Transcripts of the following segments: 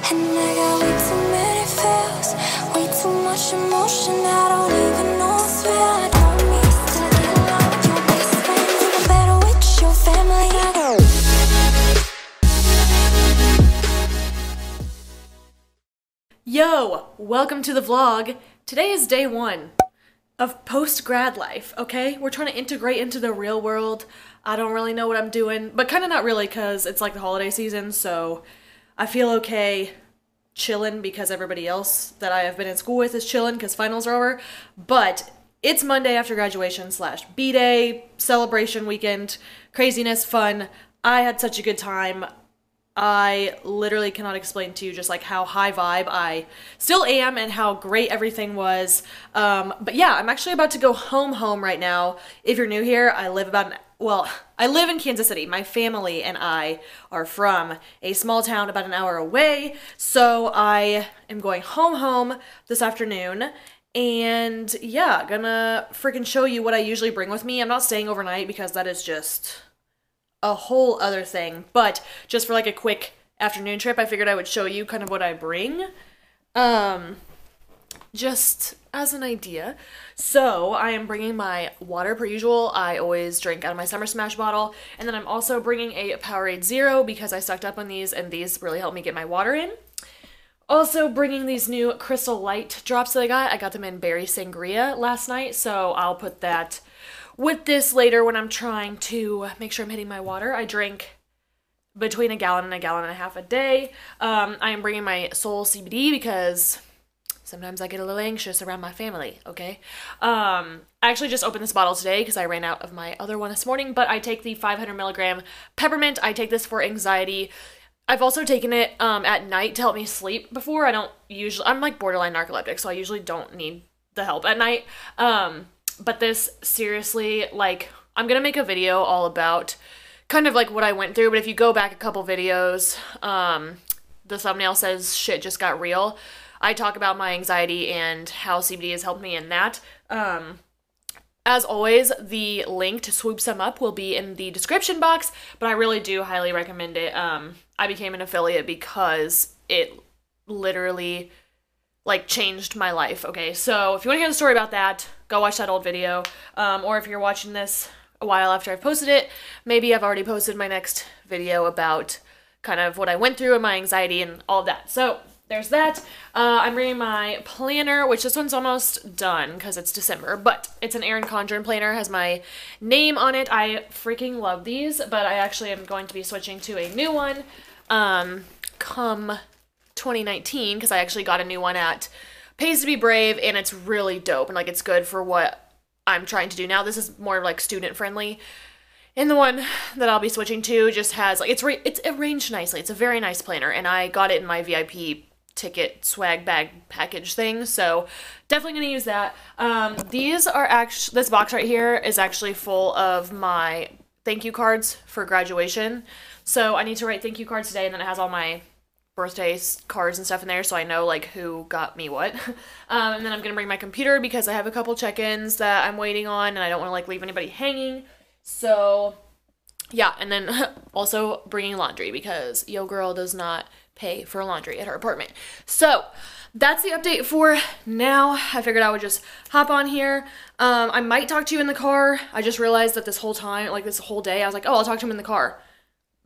And I got way too many feels, way too much emotion. I don't even know what's real. I don't need to get along with your best friend, even better with your family. Yo, welcome to the vlog. Today is day one of post-grad life, okay? We're trying to integrate into the real world. I don't really know what I'm doing, but kind of not really because it's like the holiday season, so I feel okay chilling because everybody else that I have been in school with is chilling because finals are over. But it's Monday after graduation / B-Day, celebration weekend, craziness, fun. I had such a good time. I literally cannot explain to you just like how high vibe I still am and how great everything was. But yeah, I'm actually about to go home right now. If you're new here, I live in Kansas City. My family and I are from a small town about an hour away. So I am going home this afternoon. And yeah, gonna freaking show you what I usually bring with me. I'm not staying overnight because that is just a whole other thing, but just for like a quick afternoon trip, I figured I would show you kind of what I bring, just as an idea. So I am bringing my water per usual. I always drink out of my Summer Smash bottle, and then I'm also bringing a Powerade Zero because I stocked up on these and these really help me get my water in. Also bringing these new Crystal Light drops that I got them in Berry Sangria last night, so I'll put that with this later when I'm trying to make sure I'm hitting my water. I drink between a gallon and a half a day. I am bringing my Soul CBD because sometimes I get a little anxious around my family, okay? I actually just opened this bottle today because I ran out of my other one this morning, but I take the 500 milligram peppermint. I take this for anxiety. I've also taken it at night to help me sleep before. I'm like borderline narcoleptic, so I usually don't need the help at night. But this, seriously, like, I'm gonna make a video all about kind of like what I went through, but if you go back a couple videos, the thumbnail says shit just got real. I talk about my anxiety and how CBD has helped me in that. As always, the link to swoop some up will be in the description box, but I really do highly recommend it. I became an affiliate because it literally like changed my life. Okay, so if you want to hear the story about that, go watch that old video. Or if you're watching this a while after I've posted it, maybe I've already posted my next video about kind of what I went through and my anxiety and all of that. So there's that. I'm bringing my planner, which this one's almost done because it's December, but it's an Erin Condren planner, has my name on it. I freaking love these, but I actually am going to be switching to a new one come 2019 because I actually got a new one at Pays to Be Brave, and it's really dope and like it's good for what I'm trying to do now. This is more like student friendly, and the one that I'll be switching to just has like it's arranged nicely. It's a very nice planner, and I got it in my VIP ticket swag bag package thing, so definitely gonna use that. These are actually, this box right here is actually full of my thank you cards for graduation, so I need to write thank you cards today, and then it has all my birthday cards and stuff in there, so I know like who got me what. And then I'm gonna bring my computer because I have a couple check-ins that I'm waiting on and I don't want to like leave anybody hanging. So yeah, and then also bringing laundry because yo girl does not pay for laundry at her apartment. So that's the update for now. I figured I would just hop on here. I might talk to you in the car. I just realized that this whole time, like this whole day, I was like, oh, I'll talk to him in the car.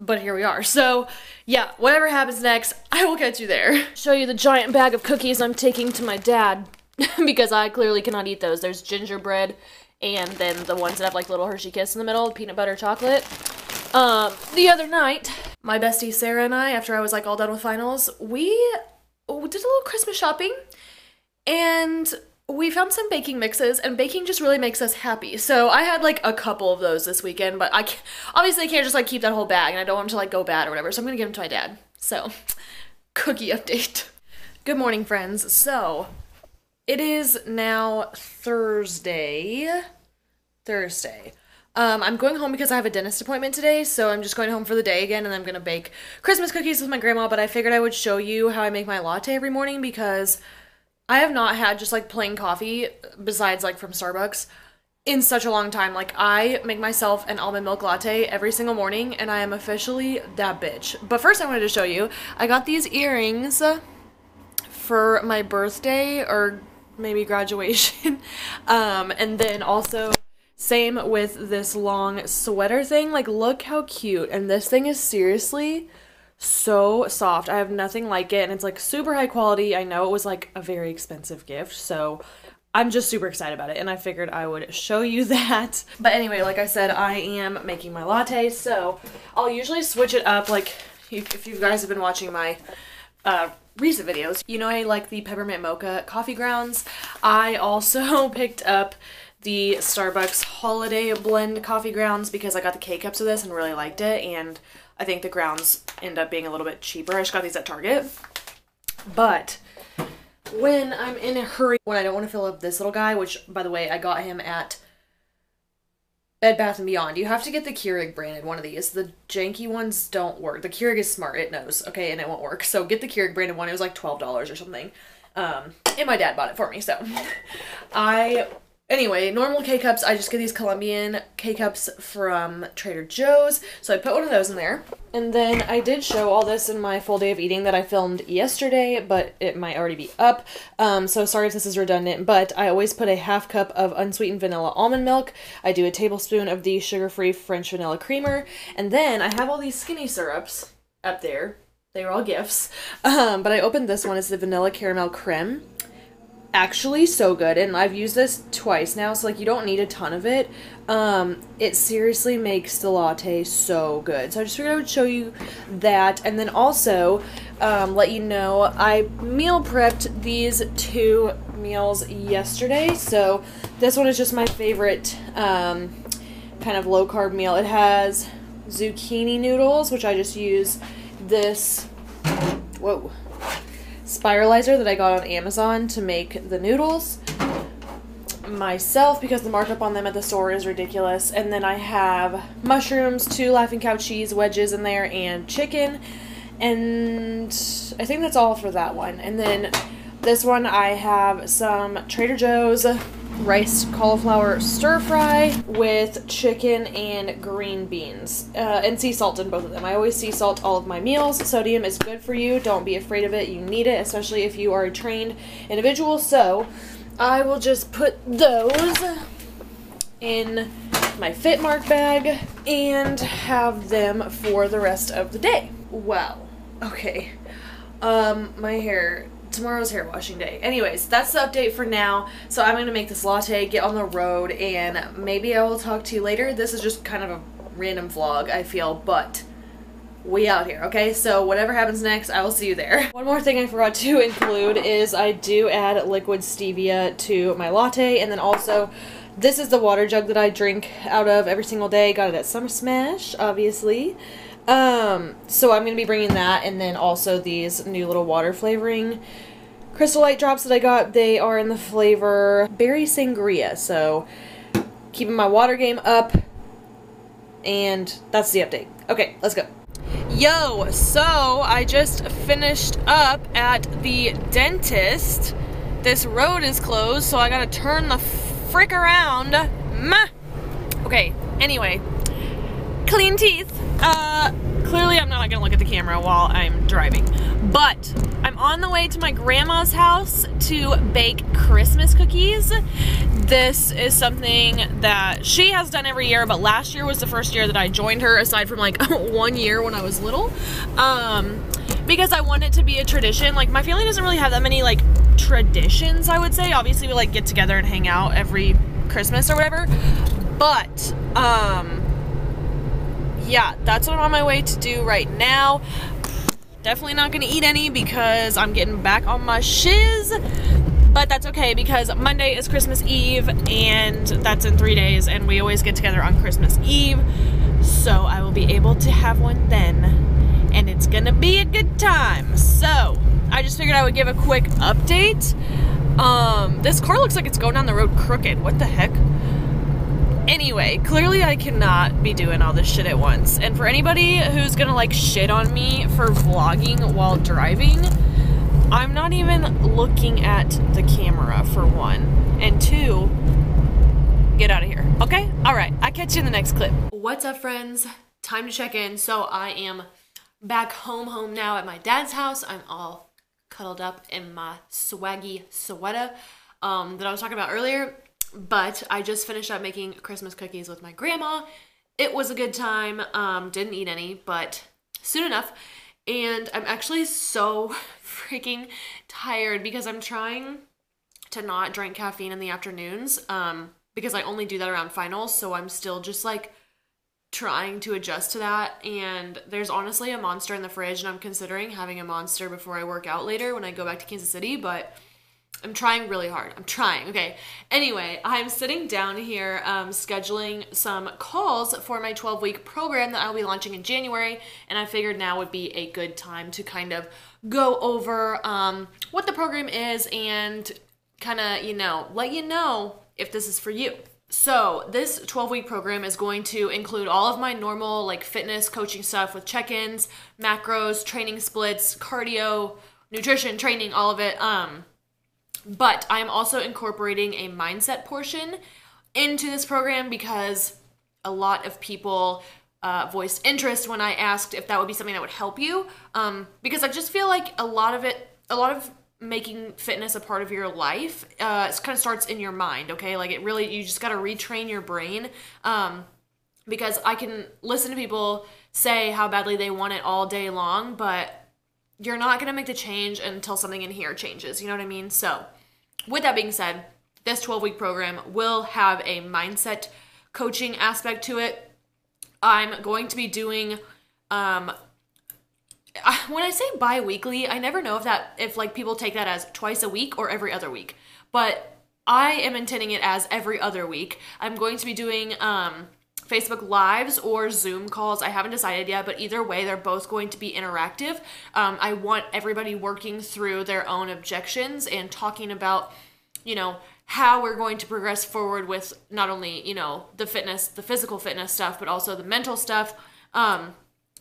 But here we are. So yeah, whatever happens next, I will catch you there. Show you the giant bag of cookies I'm taking to my dad because I clearly cannot eat those. There's gingerbread and then the ones that have like little Hershey Kiss in the middle, peanut butter chocolate. The other night, my bestie Sarah and I, after I was like all done with finals, we did a little Christmas shopping and we found some baking mixes, and baking just really makes us happy. So I had like a couple of those this weekend, but obviously I can't just like keep that whole bag and I don't want them to like go bad or whatever, so I'm gonna give them to my dad. So, cookie update. Good morning, friends. So, it is now Thursday. I'm going home because I have a dentist appointment today, so I'm just going home for the day again, and I'm gonna bake Christmas cookies with my grandma, but I figured I would show you how I make my latte every morning because I have not had just like plain coffee, besides like from Starbucks, in such a long time. Like, I make myself an almond milk latte every single morning, and I am officially that bitch. But first I wanted to show you, I got these earrings for my birthday or maybe graduation. And then also same with this long sweater thing. Like, look how cute. And this thing is seriously so soft. I have nothing like it, and it's like super high quality. I know it was like a very expensive gift, so I'm just super excited about it, and I figured I would show you that. But anyway, like I said, I am making my latte, so I'll usually switch it up. Like, if you guys have been watching my recent videos, you know I like the peppermint mocha coffee grounds. I also picked up the Starbucks holiday blend coffee grounds because I got the K-cups of this and really liked it, and I think the grounds end up being a little bit cheaper. I just got these at Target. But when I'm in a hurry, when I don't want to fill up this little guy, which, by the way, I got him at Bed Bath & Beyond. You have to get the Keurig branded one of these. The janky ones don't work. The Keurig is smart. It knows, okay, and it won't work. So get the Keurig branded one. It was like $12 or something. And my dad bought it for me, so anyway, normal K-cups, I just get these Colombian K-cups from Trader Joe's, so I put one of those in there. And then I did show all this in my full day of eating that I filmed yesterday, but it might already be up, so sorry if this is redundant, but I always put a half cup of unsweetened vanilla almond milk. I do a tablespoon of the sugar-free French vanilla creamer, and then I have all these skinny syrups up there. They were all gifts, but I opened this one. It's the vanilla caramel creme. Actually so good, and I've used this twice now, so like you don't need a ton of it. It seriously makes the latte so good, so I just figured I would show you that. And then also let you know I meal prepped these 2 meals yesterday. So this one is just my favorite kind of low carb meal. It has zucchini noodles, which I just use this spiralizer that I got on Amazon to make the noodles myself because the markup on them at the store is ridiculous. And then I have mushrooms, 2 Laughing Cow cheese wedges in there, and chicken, and I think that's all for that one. And then this one I have some Trader Joe's riced cauliflower stir fry with chicken and green beans, and sea salt in both of them. I always sea salt all of my meals. Sodium is good for you. Don't be afraid of it. You need it, especially if you are a trained individual. So I will just put those in my Fitmark bag and have them for the rest of the day. Wow. Okay. My hair. Tomorrow's hair washing day. Anyways, that's the update for now. So I'm going to make this latte, get on the road, and maybe I will talk to you later. This is just kind of a random vlog, I feel, but we out here, okay? So whatever happens next, I will see you there. One more thing I forgot to include is I do add liquid stevia to my latte, and then also this is the water jug that I drink out of every single day. Got it at Summer Smash, obviously. So I'm going to be bringing that, and then also these new little water flavoring Crystal Light drops that I got. They are in the flavor Berry Sangria, so keeping my water game up, and that's the update. Okay, let's go. Yo, so I just finished up at the dentist. This road is closed, so I gotta turn the frick around. Okay, anyway, clean teeth. Clearly I'm not gonna look at the camera while I'm driving, but I'm on the way to my grandma's house to bake Christmas cookies. This is something that she has done every year, but last year was the first year that I joined her, aside from like 1 year when I was little, because I want it to be a tradition. Like, my family doesn't really have that many like traditions, I would say. Obviously we like get together and hang out every Christmas or whatever, but yeah, that's what I'm on my way to do right now. Definitely not gonna eat any because I'm getting back on my shiz, but that's okay because Monday is Christmas Eve, and that's in 3 days, and we always get together on Christmas Eve, so I will be able to have one then, and it's gonna be a good time. So I just figured I would give a quick update. This car looks like it's going down the road crooked. What the heck? Anyway, clearly I cannot be doing all this shit at once. And for anybody who's gonna like shit on me for vlogging while driving, I'm not even looking at the camera, for one. And two, get out of here. Okay? All right. I'll catch you in the next clip. What's up, friends? Time to check in. So I am back home now at my dad's house. I'm all cuddled up in my swaggy sweater that I was talking about earlier. But I just finished up making Christmas cookies with my grandma. It was a good time. Didn't eat any, but soon enough. And I'm actually so freaking tired because I'm trying to not drink caffeine in the afternoons because I only do that around finals. So I'm still just like trying to adjust to that. And there's honestly a Monster in the fridge, and I'm considering having a Monster before I work out later when I go back to Kansas City, but I'm trying really hard. I'm trying. Okay. Anyway, I'm sitting down here scheduling some calls for my 12-week program that I'll be launching in January, and I figured now would be a good time to kind of go over what the program is and kind of, let you know if this is for you. So this 12-week program is going to include all of my normal like fitness coaching stuff with check-ins, macros, training splits, cardio, nutrition, training, all of it. But I'm also incorporating a mindset portion into this program because a lot of people voiced interest when I asked if that would be something that would help you. Because I just feel like a lot of making fitness a part of your life, it kind of starts in your mind, okay? Like you just got to retrain your brain. Because I can listen to people say how badly they want it all day long, but you're not going to make the change until something in here changes. You know what I mean? So with that being said, this 12-week program will have a mindset coaching aspect to it. I'm going to be doing, when I say bi-weekly, I never know if like people take that as twice a week or every other week, but I am intending it as every other week. I'm going to be doing, Facebook Lives or Zoom calls. I haven't decided yet, but either way, they're both going to be interactive. I want everybody working through their own objections and talking about, how we're going to progress forward with not only, the physical fitness stuff, but also the mental stuff. And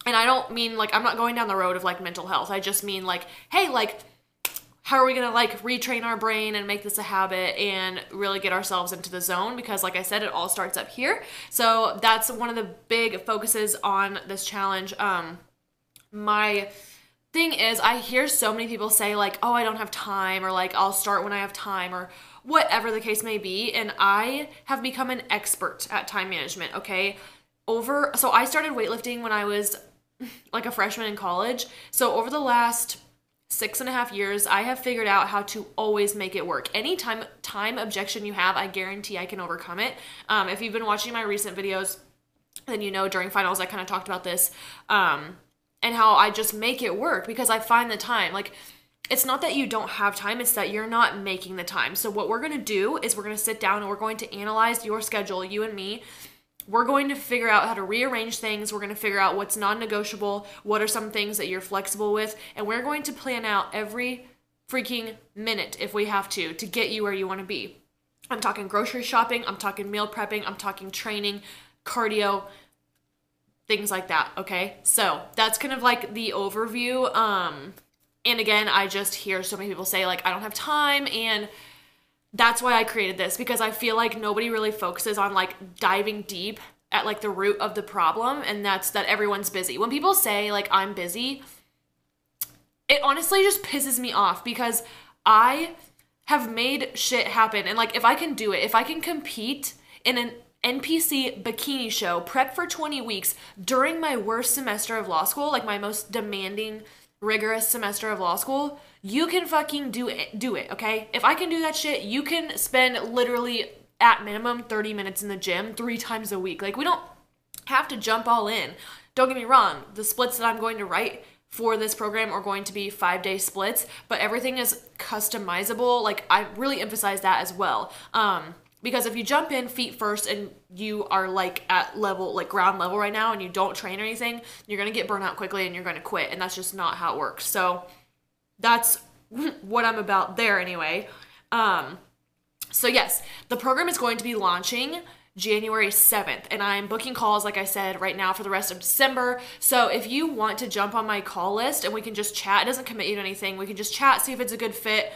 I don't mean like, I'm not going down the road of like mental health. I just mean like, hey, like, how are we going to like retrain our brain and make this a habit and really get ourselves into the zone? Because like I said, it all starts up here. So that's one of the big focuses on this challenge. My thing is, I hear so many people say like, oh, I don't have time, or like, I'll start when I have time, or whatever the case may be. And I have become an expert at time management, okay? So I started weightlifting when I was like a freshman in college. So over the last 6.5 years, I have figured out how to always make it work. Any time objection you have, I guarantee I can overcome it. If you've been watching my recent videos, then during finals I kind of talked about this, and how I just make it work because I find the time. Like, it's not that you don't have time, it's that you're not making the time. So what we're going to do is we're going to sit down and we're going to analyze your schedule, you and me. We're going to figure out how to rearrange things. We're going to figure out what's non-negotiable, what are some things that you're flexible with, and we're going to plan out every freaking minute, if we have to get you where you want to be. I'm talking grocery shopping, I'm talking meal prepping, I'm talking training, cardio, things like that, okay? So that's kind of like the overview. And again, I just hear so many people say like, I don't have time, and that's why I created this, because I feel like nobody really focuses on like diving deep at like the root of the problem, and that's that everyone's busy. When people say like, I'm busy, it honestly just pisses me off because I have made shit happen. And like, if I can do it, if I can compete in an NPC bikini show, prep for 20 weeks during my worst semester of law school, like my most demanding, rigorous semester of law school, you can fucking do it, okay? If I can do that shit, you can spend literally at minimum 30 minutes in the gym 3 times a week. Like, we don't have to jump all in. Don't get me wrong, the splits that I'm going to write for this program are going to be 5-day splits, but everything is customizable. Like, I really emphasize that as well. Because if you jump in feet first and you are like at level, like ground level right now, and you don't train or anything, you're going to get burnt out quickly and you're going to quit. And that's just not how it works. So that's what I'm about there anyway. So yes, the program is going to be launching January 7th, and I'm booking calls, like I said, right now for the rest of December. So if you want to jump on my call list and we can just chat, it doesn't commit you to anything. We can just chat, see if it's a good fit.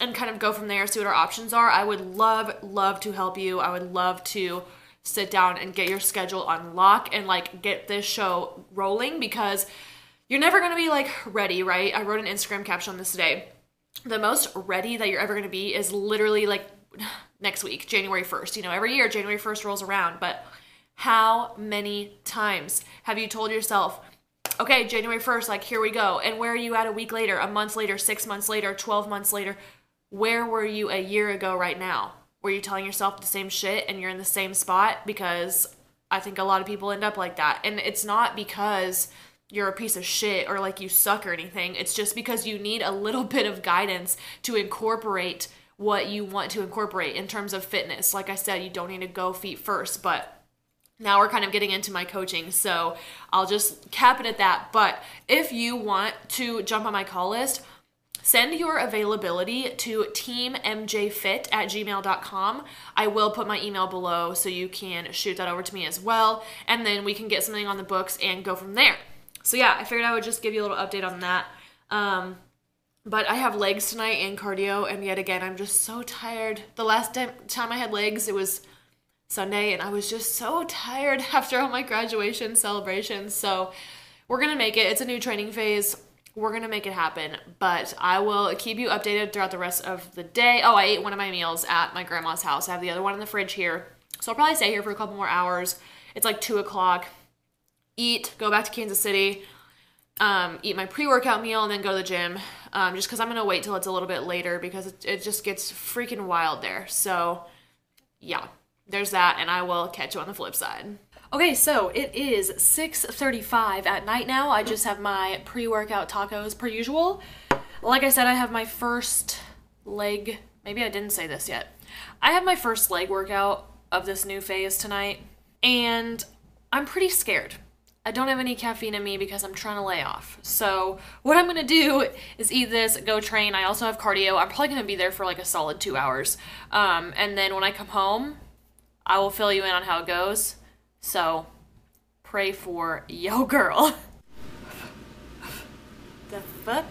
and kind of go from there, see what our options are. I would love to help you. I would love to sit down and get your schedule on lock and like get this show rolling, because you're never going to be like ready, right? I wrote an Instagram caption on this today. The most ready that you're ever going to be is literally like next week, January 1st. You know, every year January 1st rolls around, but how many times have you told yourself, okay, January 1st, like here we go. And where are you at a week later, a month later, 6 months later, 12 months later? Where were you a year ago right now? Were you telling yourself the same shit and you're in the same spot? Because I think a lot of people end up like that. And it's not because you're a piece of shit or like you suck or anything. It's just because you need a little bit of guidance to incorporate what you want to incorporate in terms of fitness. Like I said, you don't need to go feet first, but now we're kind of getting into my coaching, so I'll just cap it at that. But if you want to jump on my call list, send your availability to teammjfit@gmail.com. I will put my email below so you can shoot that over to me as well, and then we can get something on the books and go from there. So yeah, I figured I would just give you a little update on that. But I have legs tonight and cardio, and yet again, I'm just so tired. The last time I had legs, it was Sunday, and I was just so tired after all my graduation celebrations. So we're going to make it. It's a new training phase. We're going to make it happen, but I will keep you updated throughout the rest of the day. Oh, I ate one of my meals at my grandma's house. I have the other one in the fridge here. So I'll probably stay here for a couple more hours. It's like 2 o'clock. Eat, go back to Kansas City, eat my pre-workout meal, and then go to the gym. Just because I'm going to wait till it's a little bit later because it just gets freaking wild there. So yeah, there's that, and I will catch you on the flip side. Okay, so it is 6:35 at night now. I just have my pre-workout tacos per usual. Like I said, I have my first leg, maybe I didn't say this yet. I have my first leg workout of this new phase tonight, and I'm pretty scared. I don't have any caffeine in me because I'm trying to lay off. So what I'm gonna do is eat this, go train. I also have cardio. I'm probably gonna be there for like a solid 2 hours. And then when I come home, I will fill you in on how it goes. So pray for yo girl. The fuck?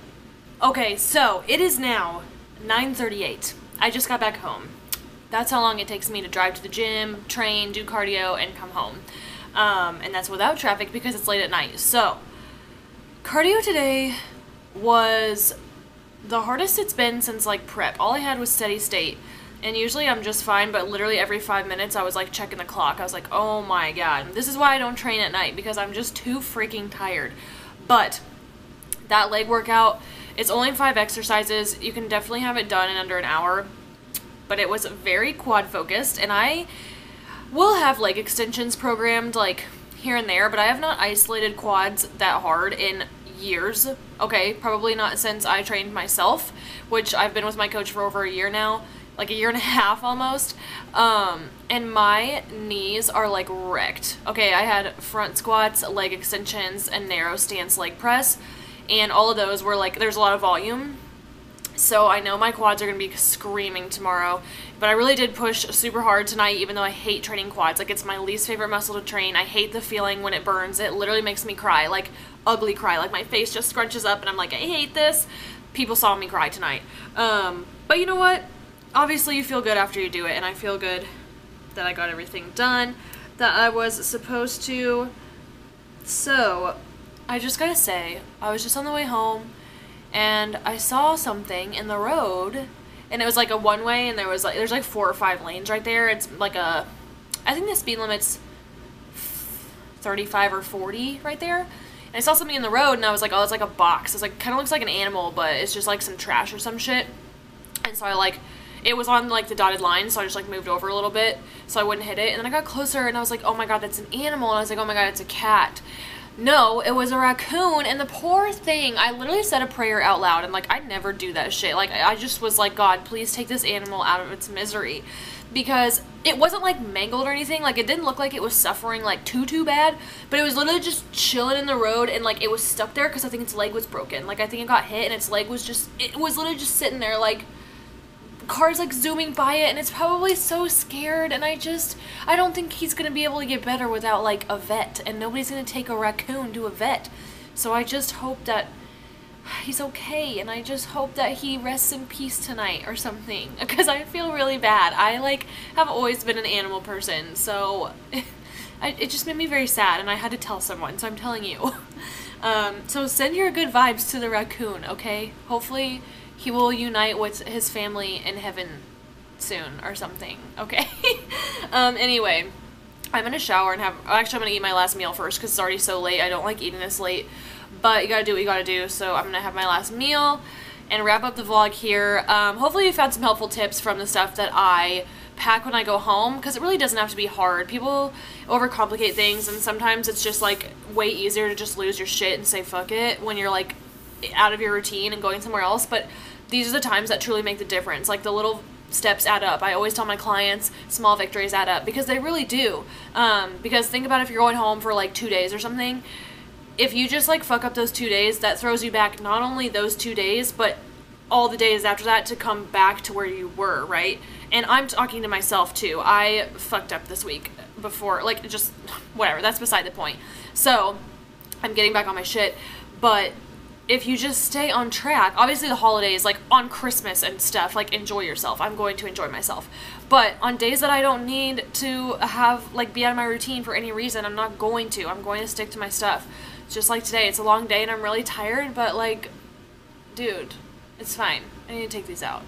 Okay, so it is now 9:38. I just got back home. That's how long it takes me to drive to the gym, train, do cardio, and come home. And that's without traffic because it's late at night. So cardio today was the hardest it's been since like prep. All I had was steady state, and usually I'm just fine, but literally every 5 minutes I was like checking the clock. I was like, oh my god, this is why I don't train at night, because I'm just too freaking tired. But that leg workout, it's only 5 exercises. You can definitely have it done in under an hour, but it was very quad focused, and I will have leg extensions programmed like here and there, but I have not isolated quads that hard in years. Okay, probably not since I trained myself, which I've been with my coach for over a year now, like a year and a half almost. And my knees are like wrecked. Okay, I had front squats, leg extensions, and narrow stance leg press, and all of those were like, there's a lot of volume. So I know my quads are going to be screaming tomorrow, but I really did push super hard tonight, even though I hate training quads. Like, it's my least favorite muscle to train. I hate the feeling when it burns. It literally makes me cry, like ugly cry. Like, my face just scrunches up and I'm like, I hate this. People saw me cry tonight. But you know what? Obviously you feel good after you do it, and I feel good that I got everything done that I was supposed to. So I just gotta say, I was just on the way home, and I saw something in the road, and it was like a one-way, and there's like 4 or 5 lanes right there. It's like I think the speed limit's 35 or 40 right there. And I saw something in the road, and I was like, oh, it's like a box. It's like, kind of looks like an animal, but it's just like some trash or some shit. And so it was on like the dotted line, so I just like moved over a little bit so I wouldn't hit it. And then I got closer, and I was like, oh my god, that's an animal. And I was like, oh my god, it's a cat. No, it was a raccoon, and the poor thing, I literally said a prayer out loud, and like, I never do that shit. Like, I just was like, God, please take this animal out of its misery, because it wasn't like mangled or anything. Like, it didn't look like it was suffering like too bad, but it was literally just chilling in the road, and like, it was stuck there because I think its leg was broken. Like, I think it got hit, and its leg was it was literally just sitting there, like, cars like zooming by it, and it's probably so scared, and I don't think he's gonna be able to get better without like a vet, and nobody's gonna take a raccoon to a vet. So I just hope that he's okay, and I just hope that he rests in peace tonight or something, because I feel really bad. I like have always been an animal person, so it just made me very sad, and I had to tell someone, so I'm telling you. So send your good vibes to the raccoon, okay? Hopefully he will unite with his family in heaven soon or something, okay? Anyway, I'm gonna shower and actually I'm gonna eat my last meal first because it's already so late. I don't like eating this late, but you gotta do what you gotta do. So I'm gonna have my last meal and wrap up the vlog here. Hopefully you found some helpful tips from the stuff that I pack when I go home, because it really doesn't have to be hard. People overcomplicate things, and sometimes it's just like way easier to just lose your shit and say fuck it when you're like out of your routine and going somewhere else. But these are the times that truly make the difference. Like the little steps add up. I always tell my clients small victories add up, because they really do. Because think about if you're going home for like 2 days or something. If you just like fuck up those 2 days, that throws you back not only those 2 days, but all the days after that to come back to where you were, right? And I'm talking to myself too. I fucked up this week before, like, just whatever, that's beside the point. So I'm getting back on my shit, but if you just stay on track, obviously the holidays, like on Christmas and stuff, like enjoy yourself. I'm going to enjoy myself. But on days that I don't need to have, like, be out of my routine for any reason, I'm not going to. I'm going to stick to my stuff. Just like today, it's a long day and I'm really tired, but like, dude, it's fine. I need to take these out.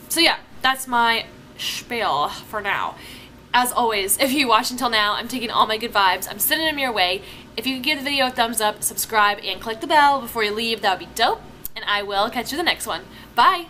So yeah, that's my spiel for now. As always, if you watched until now, I'm taking all my good vibes, I'm sending them your way. If you could give the video a thumbs up, subscribe, and click the bell before you leave, that would be dope. And I will catch you in the next one. Bye!